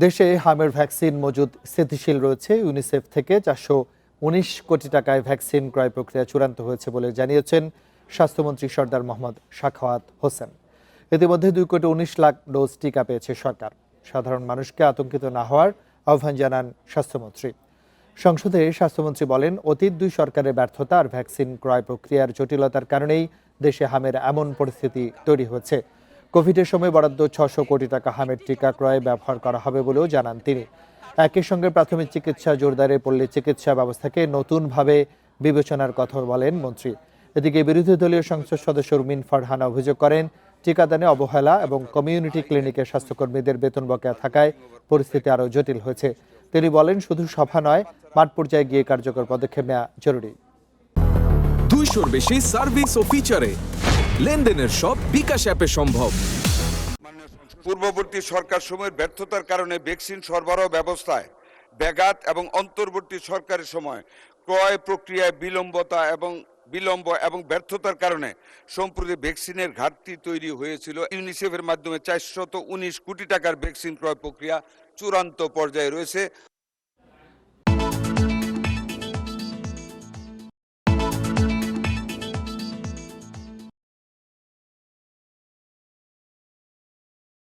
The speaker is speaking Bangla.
দেশে হামের ভ্যাকসিন মজুদ স্থিতিশীল রয়েছে। ইউনিসেফ থেকে 419 কোটি টাকায় ভ্যাকসিন ক্রয় প্রক্রিয়া চূড়ান্ত হয়েছে বলে জানিয়েছেন স্বাস্থ্যমন্ত্রী সরদার মোহাম্মদ সাখাওয়াত হোসেন। ইতিমধ্যে 2,19,00,000 ডোজ টিকা পেয়েছে সরকার। সাধারণ মানুষকে আতঙ্কিত না হওয়ার আহ্বান জানান স্বাস্থ্যমন্ত্রী। সংসদে স্বাস্থ্যমন্ত্রী বলেন, অতীত দুই সরকারের ব্যর্থতা আর ভ্যাকসিন ক্রয় প্রক্রিয়ার জটিলতার কারণেই দেশে হামের এমন পরিস্থিতি তৈরি হয়েছে। কোভিডের সময় বরাদ্দ 600 কোটি টাকা হামের টিকা ক্রয়ে ব্যবহার করা হবে বলেও জানান তিনি। একই সঙ্গে প্রাথমিক চিকিৎসা জোরদারে পল্লী চিকিৎসা ব্যবস্থাকে নতুনভাবে বিবেচনার কথা বলেন মন্ত্রী। এদিকে বিরোধী দলীয় সংসদ সদস্য রুমিন ফারহানা অভিযোগ করেন, টিকাদানে অবহেলা এবং কমিউনিটি ক্লিনিকের স্বাস্থ্যকর্মীদের বেতন বকেয়া থাকায় পরিস্থিতি আরও জটিল হয়েছে। তিনি বলেন, শুধু সভা নয়, মাঠ পর্যায়ে গিয়ে কার্যকর পদক্ষেপ নেওয়া জরুরি। 200-র বেশি সার্ভিস ও ফিচারে লেনদেনের সব বিকাশ অ্যাপে সম্ভব। পূর্ববর্তী সরকার সময়ের ব্যর্থতার কারণে ভ্যাকসিন সরবরাহ ব্যবস্থায় ব্যাঘাত এবং অন্তর্বর্তী সরকারের সময় ক্রয় প্রক্রিয়ায় বিলম্ব এবং ব্যর্থতার কারণে সম্প্রতি ভ্যাকসিনের ঘাটতি তৈরি হয়েছিল। ইউনিসেফের মাধ্যমে 419 কোটি টাকার ভ্যাকসিন ক্রয় প্রক্রিয়া চূড়ান্ত পর্যায়ে রয়েছে।